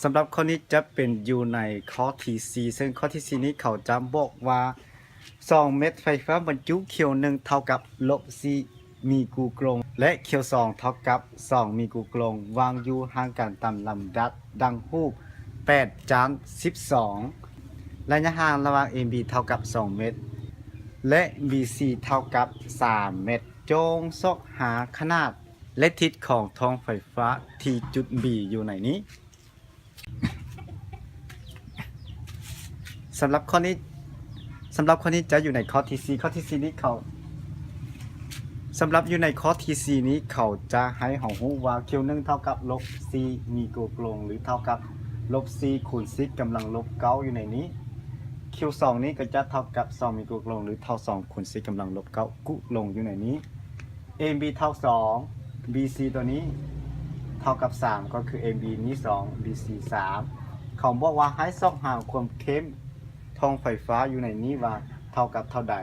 สำหรับข้อนี้จะเป็นอยู่ในข้อที่4ซึ่งข้อที่4นี้เขาจะบอกว่า2เม็ดไฟฟ้าบรรจุเคียว1เท่ากับ-4มีกูกลงและเคียว2เท่ากับ2มีกูกลงวางอยู่ห่างกันตามลำดับดังรูป8จาน12ระยะห่างระหว่าง AB เท่ากับ2เมตรและ BC เท่ากับ3เมตรจงซอกหาขนาดและทิศของท้องไฟฟ้าที่จุด B อยู่ในนี้สำหรับข้อนี้จะอยู่ในข้อที่4ข้อที่4นี้เขาสำหรับอยู่ในข้อที่4นี้เขาจะให้เรารู้ว่าเคียว1เท่ากับ-4มีกูกลงหรือเท่ากับ-4คูณ10กำลัง-9อยู่ในนี้เคียว2นี้ก็จะเท่ากับ2มีกูกลงหรือเท่า2คูณ10กำลัง-9กุลงอยู่ในนี้ AB เท่า2 BC ตัวนี้เท่ากับ3ก็คือ AB นี้2 BC 3เขาบอกว่าให้ซอกหาความเข้มท้องไฟฟ้าอยู่ในนี้ว่าเท่ากับเท่าใด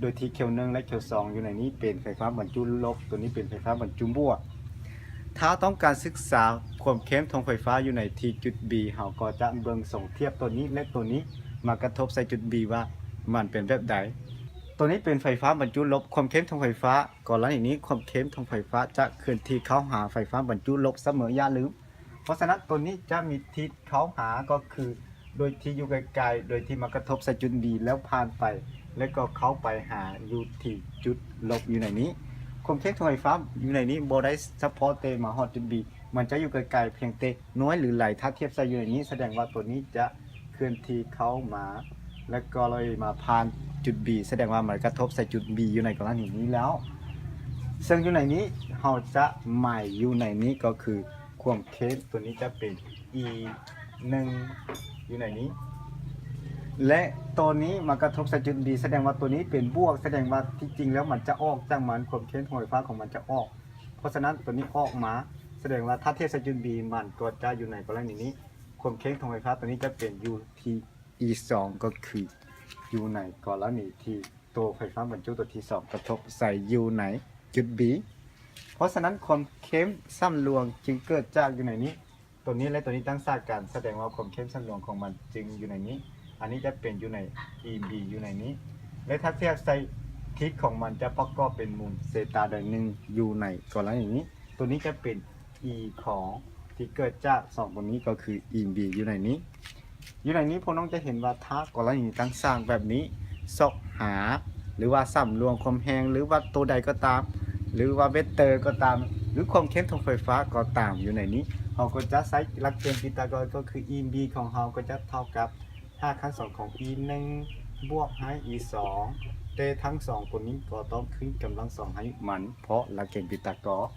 โดยที่เคียว1และเคียว2อยู่ในนี้เป็นไฟฟ้าบรรจุลบตัวนี้เป็นไฟฟ้าบรรจุบวกถ้าต้องการศึกษาความเข้มท้องไฟฟ้าอยู่ในที่จุด B เราก็จะเบิ่งส่งเทียบตัวนี้และตัวนี้มากระทบใส่จุด B ว่ามันเป็นแบบใดตัวนี้เป็นไฟฟ้าบรรจุลบความเข้มท้องไฟฟ้ากรณีนี้ความเข้มท้องไฟฟ้าจะเคลื่อนที่เข้าหาไฟฟ้าบรรจุลบเสมออย่าลืมเพราะฉะนั้นตัวนี้จะมีทิศเข้าหาก็คือโดยที่อยู่ไกลๆโดยที่มากระทบใส่จุด B แล้วผ่านไปแล้วก็เข้าไปหาอยู่ที่จุดลบอยู่ในนี้ความเข้มท้องไฟฟ้าอยู่ในนี้บ่ได้เฉพาะแต่มาฮอดจุด B มันจะอยู่ไกลๆเพียงแต่น้อยหรือหลายถ้าเทียบใส่อยู่ในนี้แสดงว่าตัวนี้จะเคลื่อนที่เข้ามาแล้วก็เลยมาผ่านจุด B แสดงว่ามันกระทบใส่จุด B อยู่ในกรณีนี้แล้วซึ่งอยู่ในนี้เราจะหมายอยู่ในนี้ก็คือความเข้มตัวนี้จะเป็น E1 อยู่ในนี้และตัวนี้มากระทบใส่จุด B แสดงว่าตัวนี้เป็นบวกแสดงว่าที่จริงแล้วมันจะออกจากมันความเข้มของไฟฟ้าของมันจะออกเพราะฉะนั้นตัวนี้ออกมาแสดงว่าถ้าเทียบใส่จุด B มันก็จะอยู่ในกรณีนี้ความเข้มของไฟฟ้าตัวนี้จะเป็นอยู่ที่ E2 ก็คืออยู่ในกรณีที่ตัวไฟฟ้าบรรจุตัวที่2กระทบใส่อยู่ในจุด B เพราะฉะนั้นความเข้มซ้ำรวงจึงเกิดจากอยู่ในนี้ตัวนี้และตัวนี้ตั้งฉากกันแสดงว่าความเข้มซ้ำรวงของมันจึงอยู่ในนี้อันนี้จะเป็นอยู่ใน EB อยู่ในนี้และถ้าเทียบใส่ทิศของมันจะประกอบเป็นมุมเซตาโดย1อยู่ในกรณีนี้ตัวนี้จะเป็น E ของที่เกิดจาก2ตัวนี้ก็คือ EB อยู่ในนี้พวกน้องจะเห็นว่าถ้ากรณีตั้งสร้างแบบนี้ซอกหาหรือว่าซ้ำรวงความแรงหรือว่าตัวใดก็ตามหรือว่าเวกเตอร์ก็ตามหรือความเข้มของไฟฟ้าก็ตามอยู่ในนี้เราก็จะใช้หลักเกณฑ์พีทาโกรัสก็คือ EB ของเราก็จะเท่ากับ5ขั้น2ของ E1 บวกให้ E2 แต่ทั้ง2ตัวนี้ก็ต้องขึ้นกำลัง2ให้มันเพราะหลักเกณฑ์พีทาโกรัส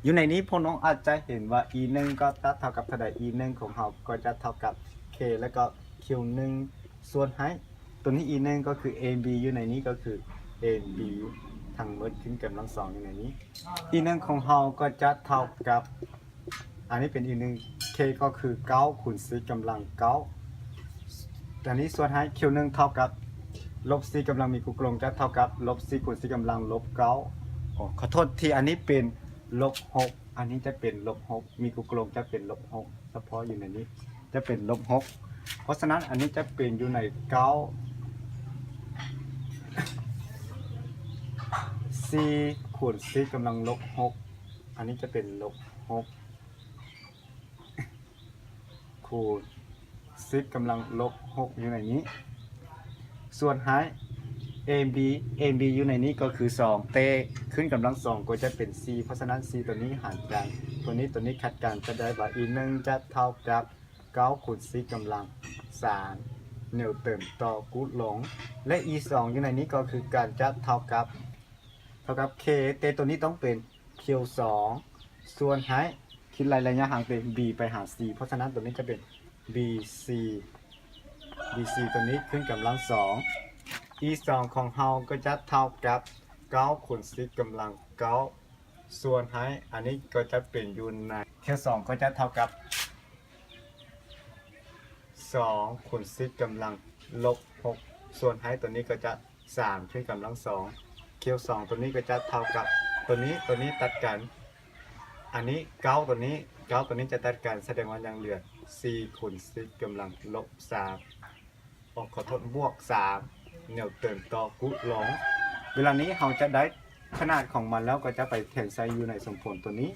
อยู่ในนี้พวกน้องอาจจะเห็นว่า E1 ก็จะเท่ากับเท่าใด E1 ของเราก็จะเท่ากับ K แล้วก็ Q1 ส่วนให้ตัวนี้ E1 ก็คือ AB อยู่ในนี้ก็คือ AB ทั้งหมดขึ้นกำลัง2อยู่ในนี้ E1 ของเราก็จะเท่ากับอันนี้เป็น E1 K ก็คือ9คูณ10กำลัง9อันนี้ส่วนให้ Q1 เท่ากับ-4กำลังมีกูกลงจะเท่ากับ-4คูณ10กำลัง-9ขอโทษที่อันนี้เป็น-6อันนี้จะเป็น-6มีกูกลงจะเป็น-6เฉพาะอยู่ในนี้จะเป็น-6เพราะฉะนั้นอันนี้จะเป็นอยู่ใน4คูณ10กำลัง-6อันนี้จะเป็น-6คูณ10กำลัง-6อยู่ในนี้ส่วนให้ AB อยู่ในนี้ก็คือ2เตขึ้นกำลัง2ก็จะเป็น 4เพราะฉะนั้น 4 ตัวนี้หารกันตัวนี้ขัดกันจะได้ว่า E1 จะเท่ากับ9คูณ10กำลัง3นิวตันต่อกุลงและ E2 อยู่ในนี้ก็คือการจะเท่ากับK เตตัวนี้ต้องเป็น Q2 ส่วนให้คิดระยะห่างเป็น B ไปหา C เพราะฉะนั้นตัวนี้จะเป็น BC ตัวนี้ขึ้นกำลัง2 E2 ของเราก็จะเท่ากับ9คูณ10กำลัง9ส่วนให้อันนี้ก็จะเป็นอยู่ใน Q2 ก็จะเท่ากับ2คูณ10กำลัง-6ส่วนให้ตัวนี้ก็จะ3ขึ้นกำลัง2Q2 ตัวนี้ก็จะเท่ากับตัวนี้ตัดกัน อันนี้เก้าตัวนี้จะตัดกันแสดงว่ายังเหลือ4คูณ10กำลังลบ3ขอโทษบวก3นิวตันต่อกุหลงเวลานี้เราจะได้ขนาดของมันแล้วก็จะไปแทนใส่อยู่ในสมผลตัวนี้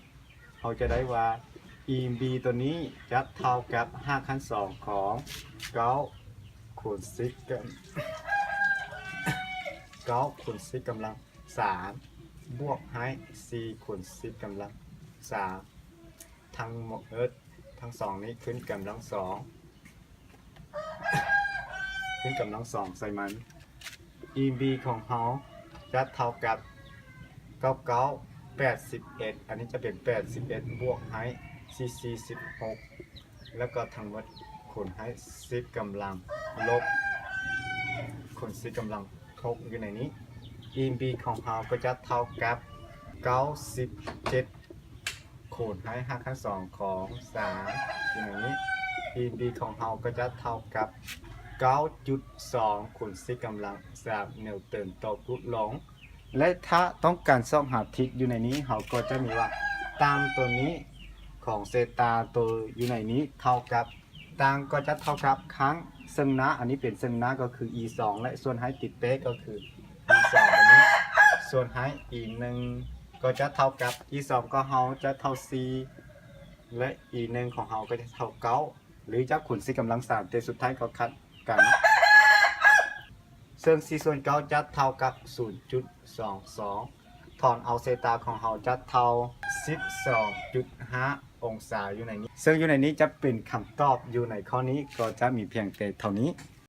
เราจะได้ว่า EB ตัวนี้จะเท่ากับ5ขั้น2ของ9คูณ10กัน9คูณ10กำลัง3บวกให้4คูณ10กำลัง3ทั้งหมดทั้งสองนี้ขึ้นกำลัง2ขึ้นกำลัง2ใส่มัน EB ของเราจะเท่ากับ99 81อันนี้จะเป็น81บวกให้46แล้วก็ทั้งหมดคูณให้10กำลังลบคูณ10กำลัง6อยู่ในนี้ EB ของเราก็จะเท่ากับ97คูณให้5ขั้น2ของ3อยู่ในนี้ EB ของเราก็จะเท่ากับ 9.2 คูณ10กำลัง3นิวตันต่อกุหลงและถ้าต้องการซ่อมหาทิศอยู่ในนี้เราก็จะมีว่าตามตัวนี้ของเซตาตัวอยู่ในนี้เท่ากับต่างก็จะเท่ากับครั้งซึ่งนะอันนี้เป็นซึ่งนะก็คือ e 2และส่วนให้ติดเป๊ะก็คือ e 2ตัวนี้ส่วนให้ e 1ก็จะเท่ากับ e 2ก็เราจะเท่า c และ e 1ของเราก็จะเท่า9หรือจะคูณ4กำลัง3แต่สุดท้ายก็คัดกันซึ่ง4ส่วน9จะเท่ากับ 0.22 ถอนเอาเซตาของเราจะเท่า 12.5 องศาอยู่ในนี้ซึ่งอยู่ในนี้จะเป็นคำตอบอยู่ในข้อนี้ก็จะมีเพียงแต่เท่านี้